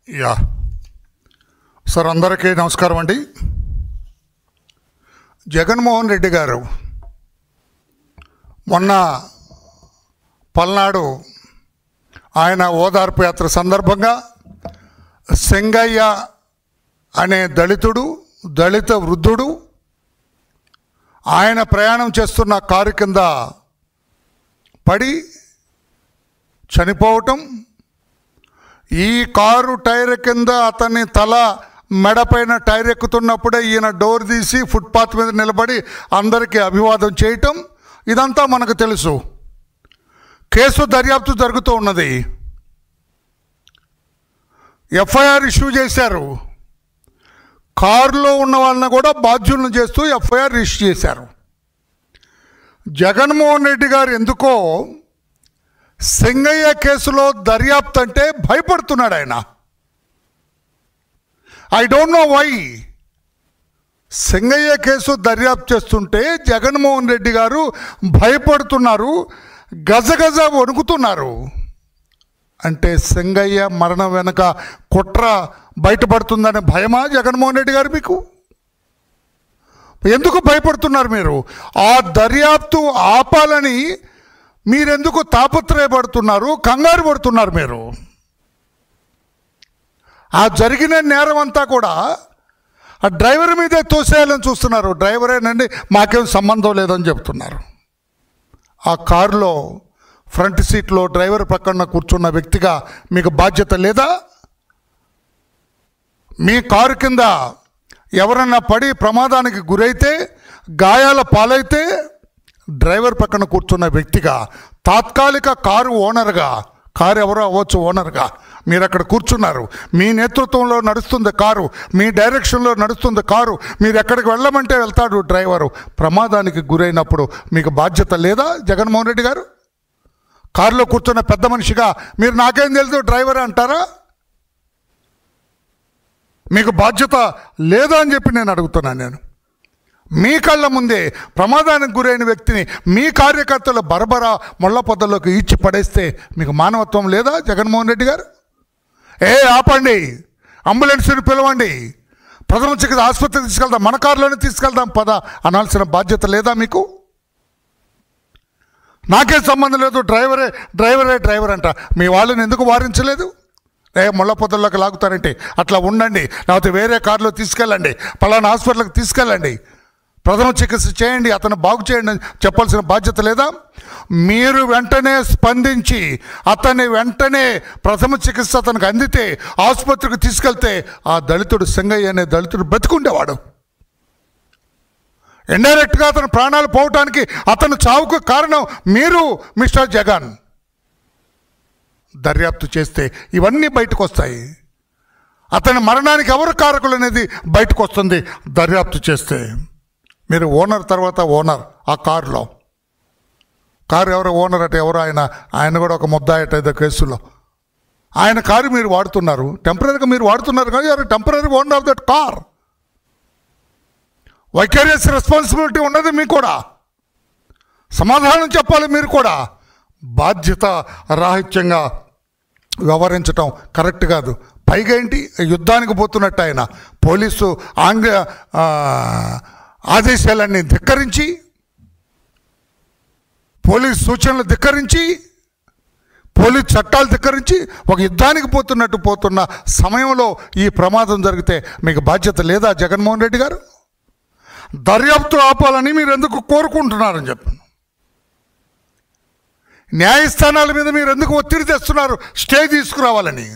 Yeah sir, అందరికీ నమస్కారం అండి. జగన్మోహన్ రెడ్డి గారు మొన్న పల్నాడు ఆయన ఓదార్పు యాత్ర సందర్భంగా సింగయ్య అనే దళిత వృద్ధుడు ఆయన ప్రయాణం చేస్తున్న కారు కింద పడి చనిపోవటం, ఈ కారు టైర్ కింద అతన్ని తల మెడపైన టైర్ ఎక్కుతున్నప్పుడే ఈయన డోర్ తీసి ఫుట్పాత్ మీద నిలబడి అందరికీ అభివాదం చేయటం, ఇదంతా మనకు తెలుసు. కేసు దర్యాప్తు జరుగుతూ ఉన్నది. ఎఫ్ఐఆర్ ఇష్యూ చేశారు. కారులో ఉన్న వాళ్ళని కూడా బాధ్యులను చేస్తూ ఎఫ్ఐఆర్ ఇష్యూ చేశారు. జగన్మోహన్ రెడ్డి గారు ఎందుకో సింగయ్య కేసులో దర్యాప్తు అంటే భయపడుతున్నాడు ఆయన. I don't know why. Singayya case దర్యాప్తు చేస్తుంటే జగన్మోహన్ రెడ్డి గారు భయపడుతున్నారు, గజగజ వణుకుతున్నారు. అంటే సింగయ్య మరణం వెనుక కుట్ర బయటపడుతుందనే భయమా జగన్మోహన్ రెడ్డి గారు మీకు? ఎందుకు భయపడుతున్నారు మీరు? ఆ దర్యాప్తు ఆపాలని మీరెందుకు తాపత్రయపడుతున్నారు, కంగారు పడుతున్నారు మీరు? ఆ జరిగిన నేరం అంతా కూడా ఆ డ్రైవర్ మీదే తోసేయాలని చూస్తున్నారు. డ్రైవరేనండి, మాకేం సంబంధం లేదని చెప్తున్నారు. ఆ కారులో ఫ్రంట్ సీట్లో డ్రైవర్ పక్కన కూర్చున్న వ్యక్తిగా మీకు బాధ్యత లేదా? మీ కారు కింద ఎవరన్నా పడి ప్రమాదానికి గురైతే, గాయాల పాలైతే డ్రైవర్ పక్కన కూర్చున్న వ్యక్తిగా, తాత్కాలిక కారు ఓనర్గా, కారు ఎవరో అవ్వచ్చు ఓనర్గా మీరు అక్కడ కూర్చున్నారు. మీ నేతృత్వంలో నడుస్తుంది కారు, మీ డైరెక్షన్లో నడుస్తుంది కారు. మీరు ఎక్కడికి వెళ్ళమంటే వెళ్తాడు డ్రైవరు. ప్రమాదానికి గురైనప్పుడు మీకు బాధ్యత లేదా జగన్మోహన్ రెడ్డి గారు? కారులో కూర్చున్న పెద్ద మనిషిగా మీరు నాకేం తెలుసు డ్రైవరే అంటారా? మీకు బాధ్యత లేదా అని చెప్పి నేను అడుగుతున్నాను. మీ కళ్ళ ముందే ప్రమాదానికి గురైన వ్యక్తిని మీ కార్యకర్తలు బరబరా ముళ్ళ పొదల్లోకి ఈడ్చి పడేస్తే మీకు మానవత్వం లేదా జగన్మోహన్ రెడ్డి గారు? ఆపండి, అంబులెన్స్ని పిలవండి, ప్రథమ చికిత్స ఆసుపత్రికి తీసుకెళ్దాం, మన కారులోనే తీసుకెళ్దాం పద అనాల్సిన బాధ్యత లేదా మీకు? నాకే సంబంధం లేదు, డ్రైవర్ అంట. మీ వాళ్ళని ఎందుకు వారించలేదు? ముళ్ళ పొదల్లోకి లాగుతారంటే అట్లా ఉండండి, లేకపోతే వేరే కారులో తీసుకెళ్ళండి, పలానా హాస్పిటల్కి తీసుకెళ్ళండి, ప్రథమ చికిత్స చేయండి, అతను బాగు చేయండి అని చెప్పాల్సిన బాధ్యత లేదా? మీరు వెంటనే స్పందించి అతన్ని వెంటనే ప్రథమ చికిత్స అతనికి అందితే ఆసుపత్రికి తీసుకెళ్తే ఆ దళితుడు సింగయ్య అనే దళితుడు బతికుండేవాడు. ఇండైరెక్ట్గా అతని ప్రాణాలు పోవటానికి, అతను చావుకు కారణం మీరు మిస్టర్ జగన్. దర్యాప్తు చేస్తే ఇవన్నీ బయటకు వస్తాయి. అతని మరణానికి ఎవరు కారకులు అనేది బయటకు వస్తుంది దర్యాప్తు చేస్తే. మీరు ఓనర్ తర్వాత ఓనర్. ఆ కారులో కారు ఎవరు ఓనర్ అంటే ఎవరు? ఆయన కూడా ఒక ముద్దాయట ఏదో కేసులో. ఆయన కారు మీరు వాడుతున్నారు, టెంపరీగా మీరు వాడుతున్నారు, కానీ ఎవరు temporary owner of that car. Vicarious responsibility ఉన్నది మీకు కూడా. సమాధానం చెప్పాలి మీరు కూడా. బాధ్యత రాహిత్యంగా వ్యవహరించటం కరెక్ట్ కాదు. పైగా ఏంటి, యుద్ధానికి పోతున్నట్టు ఆయన పోలీసు ఆంగ్ల ఆదేశాలన్నీ ధిక్కరించి, పోలీసు సూచనలు ధిక్కరించి, పోలీసు చట్టాలు ధిక్కరించి ఒక యుద్ధానికి పోతున్న సమయంలో ఈ ప్రమాదం జరిగితే మీకు బాధ్యత లేదా జగన్మోహన్ రెడ్డి గారు? దర్యాప్తు ఆపాలని మీరు ఎందుకు కోరుకుంటున్నారని చెప్పాను. న్యాయస్థానాల మీద మీరు ఎందుకు ఒత్తిడి తెస్తున్నారు స్టే తీసుకురావాలని?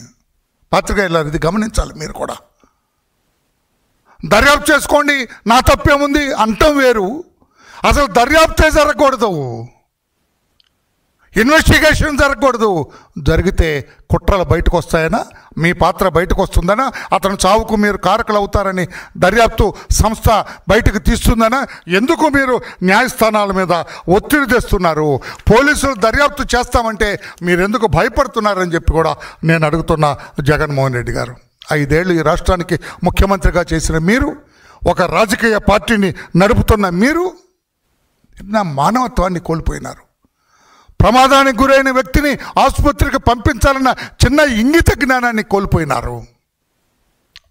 పత్రికేయులారు ఇది గమనించాలి మీరు కూడా. దర్యాప్తు చేసుకోండి, నా తప్పేముంది అంటం వేరు, అసలు దర్యాప్తే జరగకూడదు, ఇన్వెస్టిగేషన్ జరగకూడదు. జరిగితే కుట్రలు బయటకు వస్తాయనా, మీ పాత్ర బయటకు వస్తుందనా, అతను చావుకు మీరు కారకులు అవుతారని దర్యాప్తు సంస్థ బయటకు తీస్తుందనా? ఎందుకు మీరు న్యాయస్థానాల మీద ఒత్తిడి తెస్తున్నారు? పోలీసులు దర్యాప్తు చేస్తామంటే మీరెందుకు భయపడుతున్నారని చెప్పి కూడా నేను అడుగుతున్నా జగన్మోహన్ రెడ్డి గారు. 5 ఏళ్ళు ఈ రాష్ట్రానికి ముఖ్యమంత్రిగా చేసిన మీరు, ఒక రాజకీయ పార్టీని నడుపుతున్న మీరు నా మానవత్వాన్ని కోల్పోయినారు. ప్రమాదానికి గురైన వ్యక్తిని ఆసుపత్రికి పంపించాలన్న చిన్న ఇంగిత జ్ఞానాన్ని కోల్పోయినారు.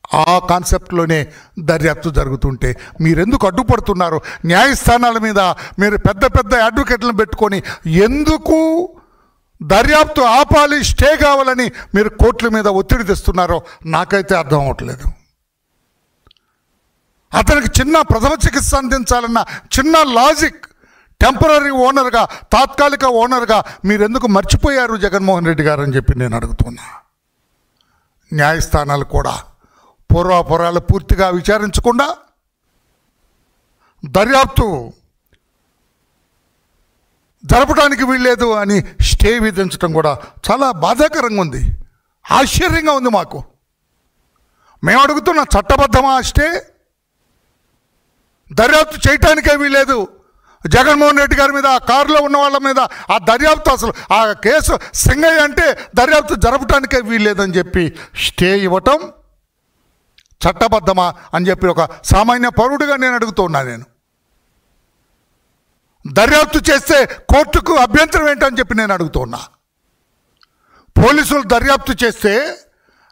ఆ కాన్సెప్ట్లోనే దర్యాప్తు జరుగుతుంటే మీరెందుకు అడ్డుపడుతున్నారు? న్యాయస్థానాల మీద మీరు పెద్ద పెద్ద అడ్వకేట్లను పెట్టుకొని ఎందుకు దర్యాప్తు ఆపాలి, స్టే కావాలని మీరు కోర్టుల మీద ఒత్తిడి తెస్తున్నారో నాకైతే అర్థం అవ్వట్లేదు. అతనికి చిన్న ప్రథమ చికిత్స అందించాలన్న చిన్న లాజిక్ టెంపరీ ఓనర్గా, తాత్కాలిక ఓనర్గా మీరెందుకు మర్చిపోయారు జగన్మోహన్ రెడ్డి గారు అని చెప్పి నేను అడుగుతున్నా. న్యాయస్థానాలు కూడా పూర్వాపురాలు పూర్తిగా విచారించకుండా దర్యాప్తు జరపడానికి వీల్లేదు అని స్టే విధించడం కూడా చాలా బాధాకరంగా ఉంది, ఆశ్చర్యంగా ఉంది మాకు. మేము అడుగుతున్న చట్టబద్ధమా స్టే? దర్యాప్తు చేయటానికే వీల్లేదు. జగన్మోహన్ రెడ్డి గారి మీద, ఆ కారులో ఉన్న వాళ్ళ మీద ఆ దర్యాప్తు, అసలు ఆ కేసు సింగయ్య అంటే దర్యాప్తు జరపటానికే వీల్లేదని చెప్పి స్టే ఇవ్వటం చట్టబద్ధమా అని చెప్పి ఒక సామాన్య పౌరుడిగా నేను అడుగుతున్నా. నేను దర్యాప్తు చేస్తే కోర్టుకు అభ్యంతరం ఏంటని చెప్పి నేను అడుగుతున్నా. పోలీసులు దర్యాప్తు చేస్తే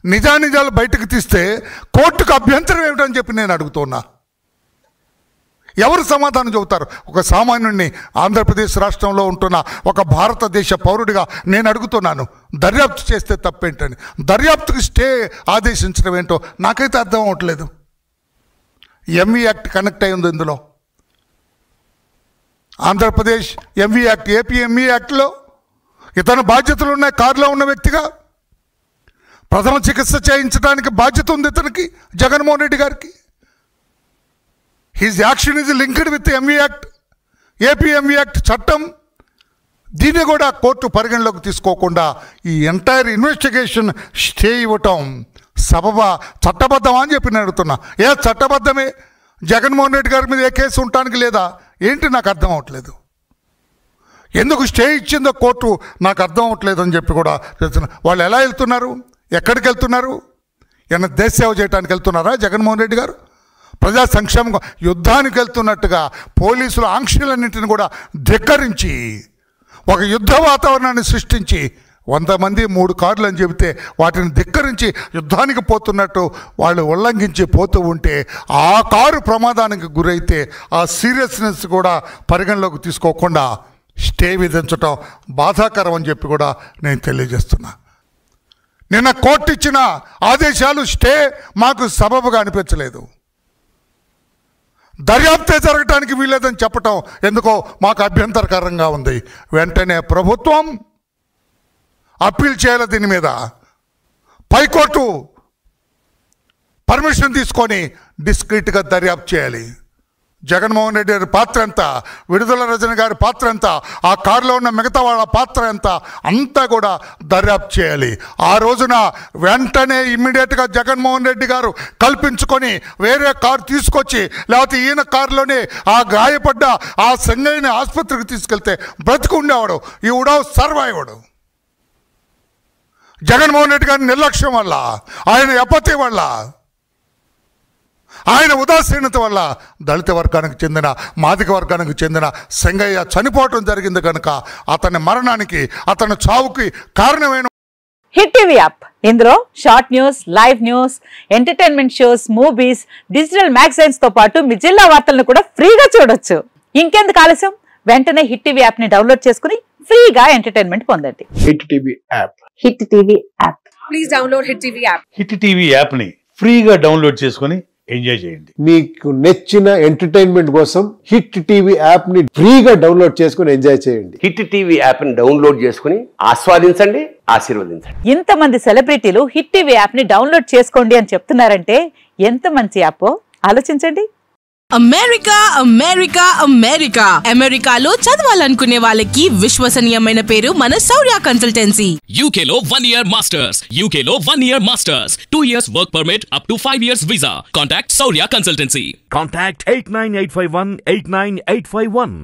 నిజానిజాలు బయటకు తీస్తే కోర్టుకు అభ్యంతరం ఏమిటని చెప్పి నేను అడుగుతున్నా. ఎవరు సమాధానం చెబుతారు? ఒక సామాన్యుడిని, ఆంధ్రప్రదేశ్ రాష్ట్రంలో ఉంటున్న ఒక భారతదేశ పౌరుడిగా నేను అడుగుతున్నాను, దర్యాప్తు చేస్తే తప్పేంటని. దర్యాప్తుకి స్టే ఆదేశించడం ఏంటో నాకైతే అర్థం అవ్వట్లేదు. ఎంవీ యాక్ట్ కనెక్ట్ అయి ఉంది ఇందులో. Andhra Pradesh MV act, AP MV యాక్ట్లో ఇతను బాధ్యతలు ఉన్నాయి. కారులో ఉన్న వ్యక్తిగా ప్రథమ చికిత్స చేయించడానికి బాధ్యత ఉంది ఇతనికి, జగన్మోహన్ రెడ్డి గారికి. His action is linked with MV act, AP MV act చట్టం. దీన్ని కూడా కోర్టు పరిగణలోకి తీసుకోకుండా ఈ ఎంటైర్ ఇన్వెస్టిగేషన్ స్టే ఇవ్వటం సబబా, చట్టబద్ధమా అని చెప్పి నేను అడుగుతున్నా. ఏ చట్టబద్ధమే? జగన్మోహన్ రెడ్డి గారి మీద ఏ కేసు ఉండటానికి లేదా ఏంటి? నాకు అర్థం అవ్వట్లేదు. ఎందుకు స్టే ఇచ్చిందో కోర్టు నాకు అర్థం అవ్వట్లేదు అని చెప్పి కూడా చెప్తున్నా. వాళ్ళు ఎలా వెళ్తున్నారు? ఎక్కడికి వెళ్తున్నారు? ఏమన్నా దేశ సేవ చేయడానికి వెళ్తున్నారా జగన్మోహన్ రెడ్డి గారు? ప్రజా సంక్షేమం యుద్ధానికి వెళ్తున్నట్టుగా పోలీసుల ఆంక్షలన్నింటిని కూడా ధిక్కరించి ఒక యుద్ధ వాతావరణాన్ని సృష్టించి 100 మంది 3 కార్లు అని చెబితే వాటిని ధిక్కరించి యుద్ధానికి పోతున్నట్టు వాళ్ళు ఉల్లంఘించి పోతూ ఉంటే ఆ కారు ప్రమాదానికి గురైతే ఆ సీరియస్నెస్ కూడా పరిగణలోకి తీసుకోకుండా స్టే విధించటం బాధాకరం అని చెప్పి కూడా నేను తెలియజేస్తున్నా. నిన్న కోర్టు ఇచ్చిన ఆదేశాలు స్టే మాకు సబబుగా అనిపించలేదు. దర్యాప్తే జరగటానికి వీల్లేదని చెప్పటం ఎందుకో మాకు అభ్యంతరకరంగా ఉంది. వెంటనే ప్రభుత్వం అప్పీల్ చేయాలి దీని మీద. పైకోర్టు పర్మిషన్ తీసుకొని డిస్క్రీట్గా దర్యాప్తు చేయాలి. జగన్మోహన్ రెడ్డి గారి పాత్ర ఎంత, విడుదల రజని గారి పాత్ర ఎంత, ఆ కారులో ఉన్న మిగతా వాళ్ళ పాత్ర ఎంత, అంతా కూడా దర్యాప్తు చేయాలి. ఆ రోజున వెంటనే ఇమ్మీడియట్గా జగన్మోహన్ రెడ్డి గారు కల్పించుకొని వేరే కారు తీసుకొచ్చి, లేకపోతే ఈయన కారులోనే ఆ గాయపడ్డ ఆ సంగయ్యని ఆసుపత్రికి తీసుకెళ్తే బ్రతికి ఉండేవాడు. ఈ వుడ్ సర్వైవ్డ్. జగన్మోహన్ రెడ్డి గారి నిర్లక్ష్యం వల్ల, ఆయన ఎపతి వల్ల, ఆయన ఉదాసీనత వల్ల దళిత వర్గానికి చెందిన, మాదిక వర్గానికి చెందిన సంగయ్య చనిపోవటం జరిగింది కనుక అతని మరణానికి, అతని చావుకి కారణమైన హిట్ టీవీ యాప్. ఇందులో short news, live news, entertainment shows, movies, digital magazines తో పాటు మీ జిల్లా వార్తలను కూడా ఫ్రీగా చూడొచ్చు. ఇంకెందుకు ఆలస్యం? వెంటనే హిట్ టీవీ యాప్ ని డౌన్లోడ్ చేసుకుని ఫ్రీగా ఎంటర్టైన్మెంట్ పొందండి. Hit TV app. Hit TV app. Please download hit TV app. Hit TV app ని ఫ్రీగా డౌన్లోడ్ చేసుకుని ఎంజాయ్ చేయండి. మీకు నచ్చిన ఎంటర్టైన్మెంట్ కోసం హిట్ టీవీ యాప్ ని ఫ్రీగా డౌన్లోడ్ చేసుకుని ఎంజాయ్ చేయండి. హిట్ టీవీ యాప్ ని డౌన్లోడ్ చేసుకుని ఆస్వాదించండి, ఆశీర్వదించండి. ఇంతమంది సెలబ్రిటీలు హిట్ టీవీ యాప్ ని డౌన్లోడ్ చేసుకోండి అని చెప్తున్నారంటే ఎంత మంచి యాప్ ఆలోచించండి. అమెరికా అమెరికా అమెరికా అమెరికాలో చదవాలనుకునే వాళ్ళకి విశ్వసనీయమైన పేరు మన శౌర్య కన్సల్టెన్సీ. UK లో 1 year masters, UK లో 1 year masters, 2 years work permit up to 5 years visa. Contact Saurya Consultancy. Contact 89851 89851.